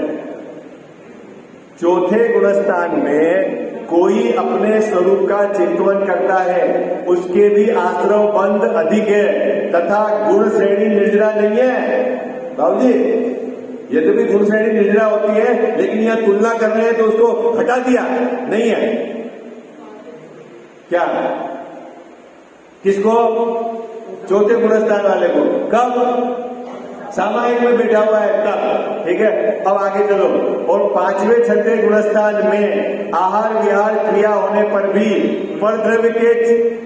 चौथे गुणस्थान में कोई अपने स्वरूप का चिंतन करता है, उसके भी आश्रम बंध अधिक है तथा गुण श्रेणी निर्जरा नहीं है। बाबू जी, यद्यपि गुण श्रेणी निर्जरा होती है, लेकिन यहां तुलना कर रहे हैं तो उसको हटा दिया नहीं है। क्या? किसको? चौथे गुणस्थान वाले को। कब? सामायिक में बैठा हुआ है तब। ठीक है, अब आगे चलो। और 5वें 6ठे गुणस्थान में आहार विहार क्रिया होने पर भी परद्रव्य के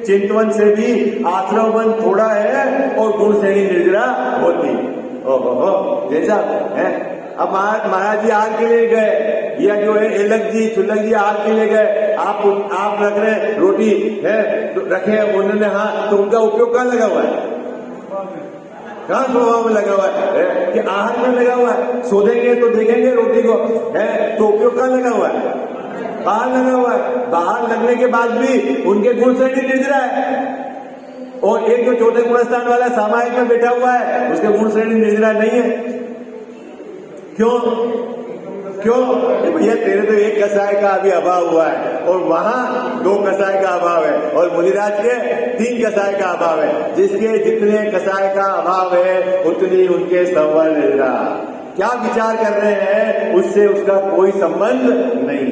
चिंतन से भी आश्रम बंध थोड़ा है और गुण श्रेणी निर्जरा होती। ओहो, जैसा है। अब महाराज जी आहार के लिए गए, या जो है एलक जी छुल्लक जी आहार के लिए गए, आप रख रहे रोटी है तो रखे उन्होंने, हाँ, तो उनका उपयोग कहाँ लगा हुआ है? कहाँ स्वभाव में लगा हुआ है कि आहार में लगा हुआ है। सोधेंगे तो देखेंगे रोटी को, है तो उपयोग कहाँ लगा हुआ है? बाहर लगा हुआ है। बाहर लगने के बाद भी उनके गुण श्रेणी निर्जरा है। और एक जो चौथे गुणस्थान वाला सामायिक में बैठा हुआ है, उसके गुण श्रेणी निर्जरा नहीं है। क्यों? भैया तेरे तो एक कसाय का अभी अभाव हुआ है और वहां 2 कसाय का अभाव है, और मुनिराज के 3 कसाय का अभाव है। जिसके जितने कसाय का अभाव है उतनी उनके संवर निर्जरा। क्या विचार कर रहे हैं उससे उसका कोई संबंध नहीं।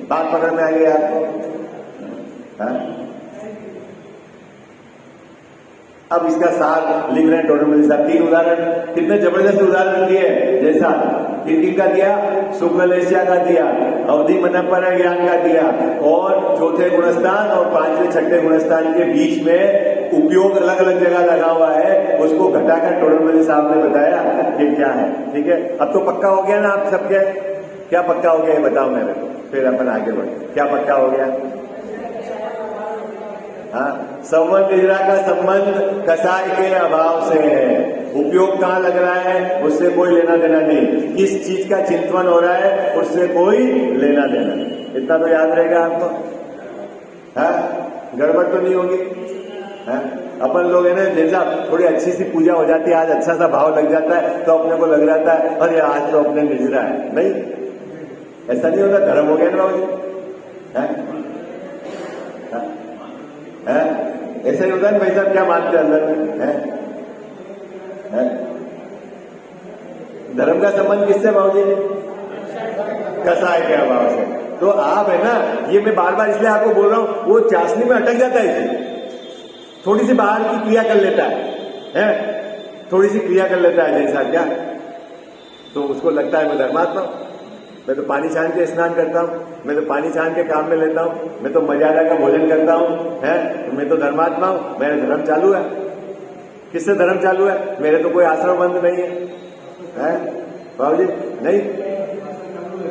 बात पकड़ में आ गई आपको? अब इसका सार लिख रहे हैं टोटल साहब 3 उदाहरण। कितने जबरदस्त उदाहरण दिए। जैसा किन का दिया? शुक्लेशिया का दिया, अवधि मनपर ज्ञान का दिया, और चौथे गुणस्थान और 5वें 6ठे गुणस्थान के बीच में उपयोग अलग अलग जगह लगा हुआ है, उसको घटाकर टोटल साहब ने बताया कि क्या है। ठीक है, अब तो पक्का हो गया ना आप सबके? क्या पक्का हो गया ये बताओ मेरे को, फिर अपन आगे बढ़े। क्या पक्का हो गया? हाँ, संवर निर्जरा का संबंध कसाय के अभाव से है। उपयोग कहाँ लग रहा है उससे कोई लेना देना नहीं। किस चीज का चिंतन हो रहा है उससे कोई लेना देना नहीं। इतना तो याद रहेगा आपको। हाँ, गड़बड़ तो नहीं होगी। हाँ, अपन लोग है ना, जैसा थोड़ी अच्छी सी पूजा हो जाती है, आज अच्छा सा भाव लग जाता है तो अपने को लग जाता है अरे आज तो अपने निर्जरा है। नहीं, ऐसा नहीं होता। धर्म हो गया ना बाबू जी। ऐसा ही होता है भाई साहब? क्या मानते हैं अंदर में? है? धर्म का संबंध किससे बाबू जी? कसाय के अभाव से। तो आप है ना, ये मैं बार बार इसलिए आपको बोल रहा हूं, वो चाशनी में अटक जाता है इसे, थोड़ी सी बाहर की क्रिया कर लेता है? थोड़ी सी क्रिया कर लेता है जैसा क्या, तो उसको लगता है मैं धर्मात्मा हूं, मैं तो पानी छान के स्नान करता हूं, मैं तो पानी छान के काम में लेता हूं, मैं तो मर्यादा का भोजन करता हूं, है मैं तो धर्मात्मा हूं, मेरा धर्म चालू है। किससे धर्म चालू है? मेरे तो कोई आश्रम बंद नहीं है बाबू जी। नहीं,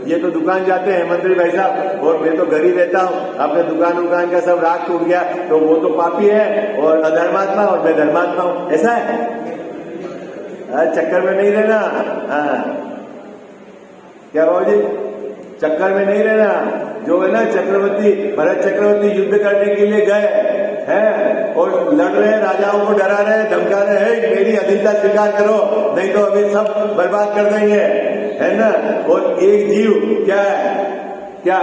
ये तो दुकान जाते हैं मंत्री भाई साहब, और मैं तो घर ही रहता हूं, अपने दुकान का सब राग टूट गया तो वो तो पापी है और अधर्मात्मा, और मैं धर्मात्मा हूं। ऐसा है? चक्कर में नहीं रहना। क्या बाबू जी? चक्कर में नहीं रहना। जो है ना भरत चक्रवर्ती युद्ध करने के लिए गए हैं और लड़ रहे हैं, राजाओं को डरा रहे हैं, धमका रहे हैं, मेरी अधीनता स्वीकार करो नहीं तो अभी सब बर्बाद कर देंगे, है ना। और एक जीव क्या है, क्या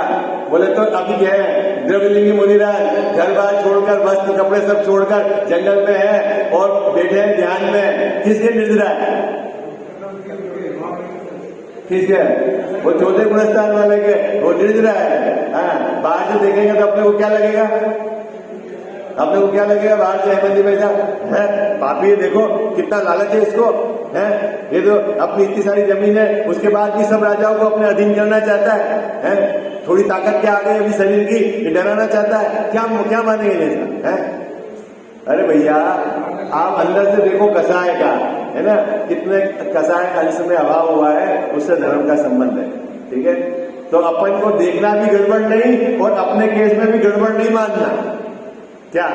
बोले तो अभी क्या है, द्रव्यलिंगी मुनिराज घर बार छोड़कर, वस्त्र कपड़े सब छोड़कर जंगल में है और बैठे हैं ध्यान में। किसके निर्जरा है? किसके? वो चौथे गुणस्थान वाले के, वो निर्जरा है। हाँ, बाहर से देखेंगे तो अपने को क्या लगेगा? अपने को क्या लगेगा बाहर से? अहमद जी भाई साहब है पापी है, देखो कितना लालच है इसको, है ये तो अपनी इतनी सारी जमीन है, उसके बाद भी सब राजाओं को अपने अधीन करना चाहता है? थोड़ी ताकत क्या आ गई अभी शरीर की, डराना चाहता है। क्या मानेंगे जैसा है? अरे भैया, आप अंदर से देखो कसाय का, है ना, कितने कसाय अंश में अभाव हुआ है, उससे धर्म का संबंध है। ठीक है, तो अपन को देखना भी गड़बड़ नहीं और अपने केस में भी गड़बड़ नहीं मानना। क्या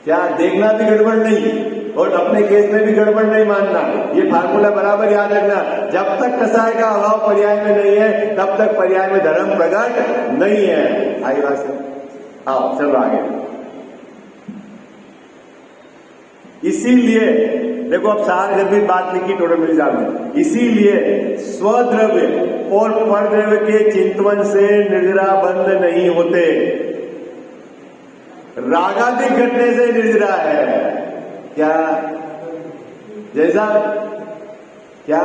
क्या देखना भी गड़बड़ नहीं और अपने केस में भी गड़बड़ नहीं मानना। ये फार्मूला बराबर याद रखना। जब तक कसाय का अभाव पर्याय में नहीं है, तब तक पर्याय में धर्म प्रकट नहीं है। आई बात से आओ चलो आगे। इसीलिए देखो, अब सार गर्भित बात लिखी टोटल एग्जाम में। इसीलिए स्वद्रव्य और परद्रव्य के चिंतवन से निर्जरा बंद नहीं होते, रागादिक घटने से निर्जरा है। क्या जैसा क्या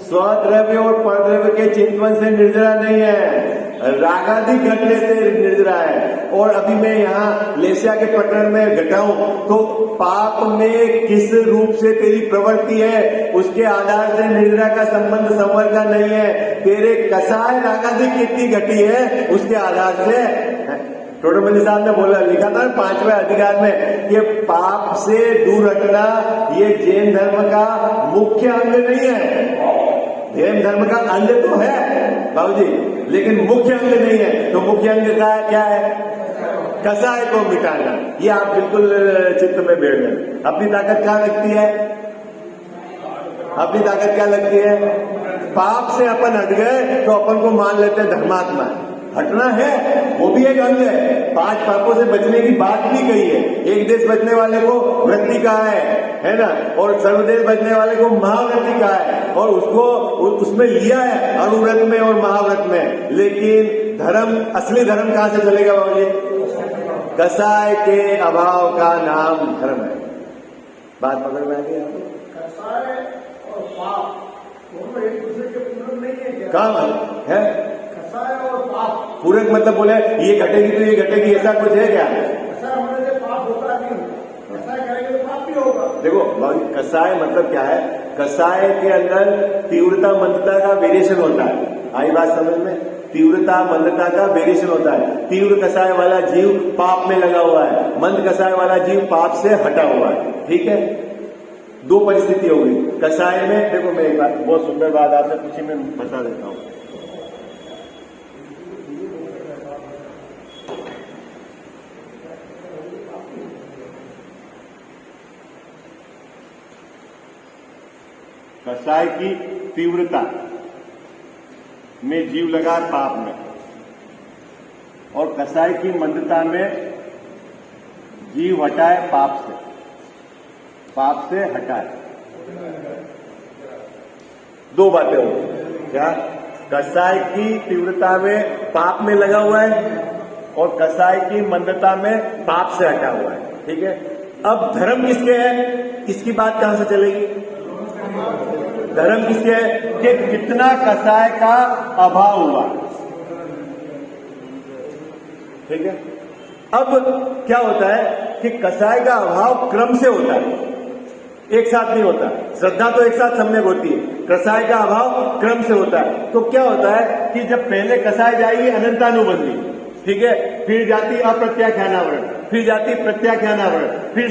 स्वद्रव्य और परद्रव्य के चिंतवन से निर्जरा नहीं है, रागादिक घटने से निर्जरा है। और अभी मैं यहाँ लेस्या के प्रकरण में घटाऊं तो पाप में किस रूप से तेरी प्रवृत्ति है, उसके आधार से निर्जरा का संबंध संवर का नहीं है। तेरे कसाय रागादिक कितनी घटी है, उसके आधार से। टोटल साहब ने बोला, लिखा था 5वें अधिकार में, ये पाप से दूर हटना ये जैन धर्म का मुख्य अंग नहीं है। जैन धर्म का अंग तो है बाबूजी, लेकिन मुख्य अंग नहीं है। तो मुख्य अंग का क्या है? कसाय को मिटाना। ये आप बिल्कुल चित्त में बैठ गए। अपनी ताकत क्या लगती है? अपनी ताकत क्या लगती है? पाप से अपन हट गए तो अपन को मान लेते हैं धर्मात्मा। हटना है वो भी एक अंग है। 5 पापों से बचने की बात भी कही है। एक देश बचने वाले को वृत्ति कहा है ना, और सर्वदेश बचने वाले को महाव्रति कहा है, और उसको उसमें लिया है अनुव्रत में और महाव्रत में। लेकिन धर्म, असली धर्म कहां से चलेगा बाबूजी? कसाय के अभाव का नाम धर्म है। बात पकड़ में आ गई आपको? कसाय और पाप दोनों एक दूसरे के पूरक नहीं है क्या? काम है कसाय और पाप पूरक मतलब बोले ये घटेगी तो ये घटेगी, ऐसा कुछ है क्या? कसाय होने से पाप होता नहीं, कसाय करेंगे तो पाप भी होगा। देखो कसाय मतलब क्या है? कसाय के अंदर तीव्रता मंदता का वेरिएशन होता है। आई बात समझ में? तीव्रता मंदता का वेरिएशन होता है। तीव्र कसाय वाला जीव पाप में लगा हुआ है, मंद कसाय वाला जीव पाप से हटा हुआ है। ठीक है, 2 परिस्थिति होगी कसाय में। देखो मैं एक बात, बहुत सुंदर बात आपसे पूछी, मैं बता देता हूं। कसाय की तीव्रता में जीव लगा पाप में, और कसाय की मंदता में जीव हटाए पाप से हटाए। 2 बातें होंगी। क्या? कसाय की तीव्रता में पाप में लगा हुआ है और कसाय की मंदता में पाप से हटा हुआ है। ठीक है, अब धर्म किसके है? इसकी बात कहां से चलेगी? धर्म किसके है? कि कितना कसाय का अभाव हुआ। ठीक है, अब क्या होता है कि कसाय का अभाव क्रम से होता है, एक साथ नहीं होता। श्रद्धा तो एक साथ सम्यक होती है, कसाय का अभाव क्रम से होता है। तो क्या होता है कि जब पहले कसाय जाएगी अनंतानुबंधी, ठीक है, फिर जाती अप्रत्याख्यानावरण, फिर जाती प्रत्याख्यानावरण, फिर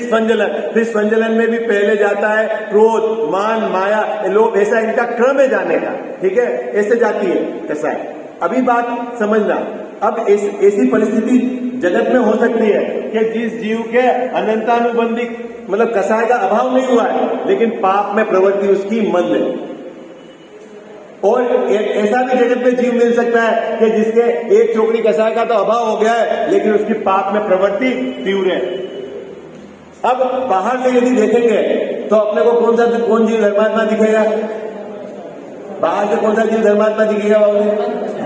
संजलन में भी पहले जाता है क्रोध, मान, माया, लोभ, ऐसा इनका क्रम है जाने का। ठीक है, ऐसे जाती है कसाय। अभी बात समझना, अब ऐसी परिस्थिति जगत में हो सकती है कि जिस जीव के अनंतानुबंधी मतलब कसाय का अभाव नहीं हुआ है, लेकिन पाप में प्रवृत्ति उसकी मंद है। और ऐसा भी जगत में जीव मिल सकता है कि जिसके एक चोकड़ी कसाय का तो अभाव हो गया है, लेकिन उसकी पाप में प्रवृत्ति तीव्र है। अब बाहर से यदि देखेंगे तो अपने को कौन जीव धर्मात्मा दिखेगा? बाहर से कौन सा जीव धर्मात्मा दिखेगा बाबू?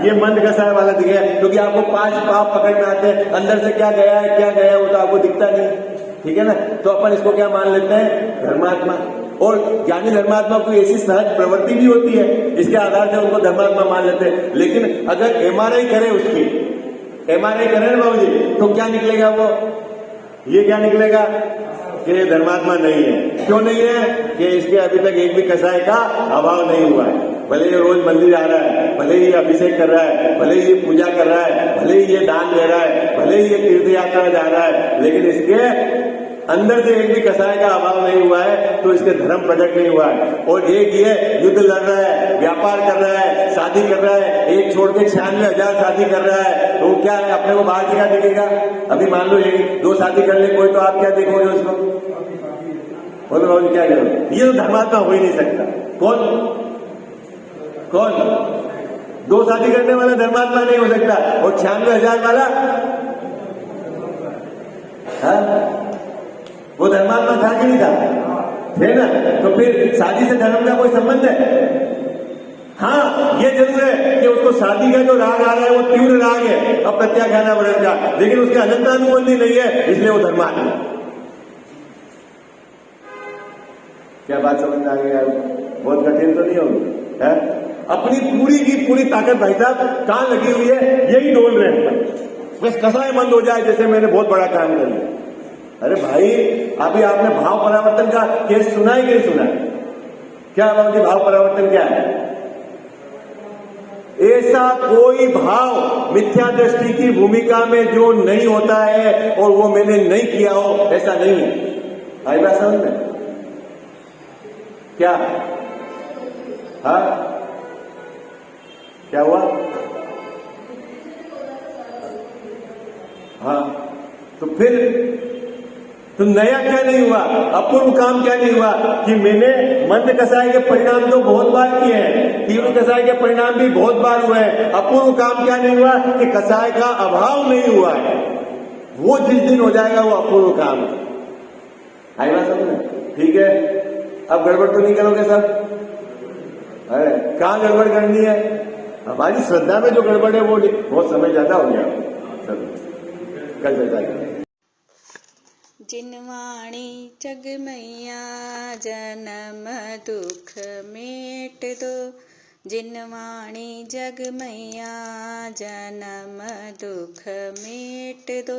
ये मंद कसाय वाला दिखेगा, क्योंकि आपको 5 पाप पकड़ में आते हैं। अंदर से क्या गया है वो तो आपको दिखता नहीं। ठीक है ना, तो अपन इसको क्या मान लेते हैं? धर्मात्मा। और ज्ञानी धर्मात्मा को ऐसी सहज प्रवृत्ति भी होती है, इसके आधार से उनको धर्मात्मा मान लेते हैं। लेकिन अगर एमआरआई करे उसकी, एमआरआई करे ना बाबू जी, तो क्या निकलेगा? वो ये क्या निकलेगा कि ये धर्मात्मा नहीं है। क्यों नहीं है? कि इसके अभी तक एक भी कसाय का अभाव नहीं हुआ है। भले ये रोज मंदिर आ रहा है, भले ही ये अभिषेक कर रहा है, भले ही ये पूजा कर रहा है, भले ही ये दान दे रहा है, भले ही ये तीर्थ यात्रा जा रहा है, लेकिन इसके अंदर से एक भी कसाय का अभाव नहीं हुआ है तो इसके धर्म प्रकट नहीं हुआ है। और एक ये युद्ध लड़ रहा है, व्यापार कर रहा है, शादी कर रहा है, एक छोड़ के 96,000 शादी कर रहा है, तो क्या है, अपने को बाहर से क्या दिखेगा? अभी मान लो ये 2 शादी कर ले कोई, तो आप क्या देखोगे उसको? बोलो बाबू क्या करोगे? ये तो धर्मात्मा हो ही नहीं सकता। कौन 2 शादी करने वाला धर्मात्मा नहीं हो सकता, और 96,000 वाला वो धर्मात्मा था कि नहीं था? थे ना? तो फिर शादी से धर्म का कोई संबंध है? हाँ, ये जरूर है कि उसको शादी का जो राग आ रहा है वो तीव्र राग है, अब प्रत्याख्याना वर्ण का, लेकिन उसके अनंतानुबंधी नहीं है, इसलिए वो धर्मात्मा। क्या बात समझ में आ गई यार? बहुत कठिन तो नहीं होगी है? अपनी पूरी की पूरी ताकत भाई साहब कहां लगी हुई है? यही डोल रहे हैं, बस कसाय बंद हो जाए जैसे मैंने बहुत बड़ा काम कर लिया। अरे भाई, अभी आपने भाव परावर्तन का केस सुना है कि नहीं सुना? क्या बाबू जी भाव परावर्तन क्या है? ऐसा कोई भाव मिथ्या दृष्टि की भूमिका में जो नहीं होता है और वो मैंने नहीं किया हो, ऐसा नहीं है। आई बात समझ में? क्या? हाँ, क्या हुआ? हाँ, तो फिर तो नया क्या नहीं हुआ, अपूर्व काम क्या नहीं हुआ कि मैंने मंद कसाय के परिणाम तो बहुत बार किए हैं, तीव्र कसाय के परिणाम भी बहुत बार हुए हैं। अपूर्व काम क्या नहीं हुआ कि कसाय का अभाव नहीं हुआ है। वो जिस दिन हो जाएगा वो अपूर्व काम है। आई बात समझ में? ठीक है, अब गड़बड़ तो नहीं करोगे सब? अरे कहां गड़बड़ करनी है? हमारी श्रद्धा में जो गड़बड़ है वो बहुत समय ज्यादा हो गया। कल चर्चा करें। जिनवाणी जग मैया जन्म दुख मेट दो, जिनवाणी जग मैया जन्म दुख मेट दो,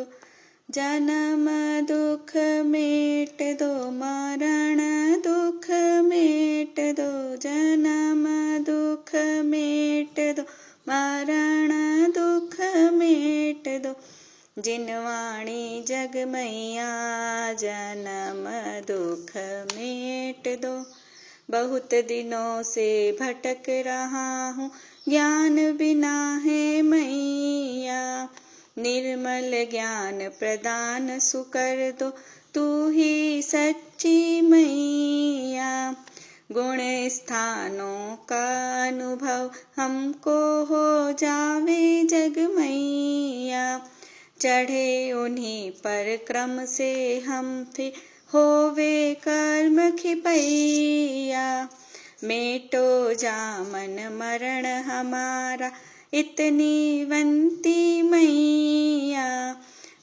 जन्म दुख मेट दो, मरण दुख मेट दो, जन्म दुख मेट दो, मरण दुख मेट दो, जिनवाणी जग मैया जन्म दुख मेट दो। बहुत दिनों से भटक रहा हूँ, ज्ञान बिना है मैया, निर्मल ज्ञान प्रदान सुकर दो, तू ही सच्ची मैया। गुण स्थानों का अनुभव हमको हो जावे जग मैया, चढ़े उन्हीं पर क्रम से हम थे होवे कर्म खिपैया, मेटो जामन मरण हमारा इतनी वंती मैया,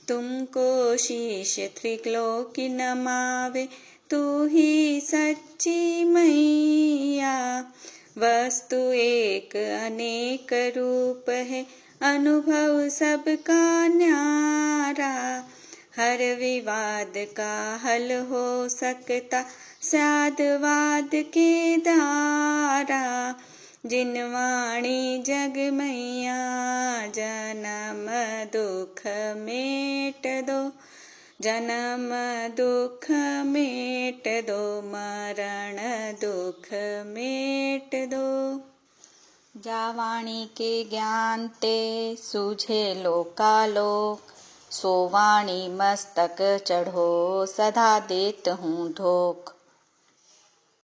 तुमको शीश त्रिलोकी नमावे तू ही सच्ची मैया। वस्तु एक अनेक रूप है, अनुभव सबका न्यारा, हर विवाद का हल हो सकता साधवाद के द्वारा, जिनवाणी जग मैया जन्म दुख मेट दो, जन्म दुख मेट दो, मरण दुख मेट दो। जावाणी के ज्ञान ते सूझे लोकालोक, सोवाणी मस्तक चढ़ो सदा देत हूँ धोख,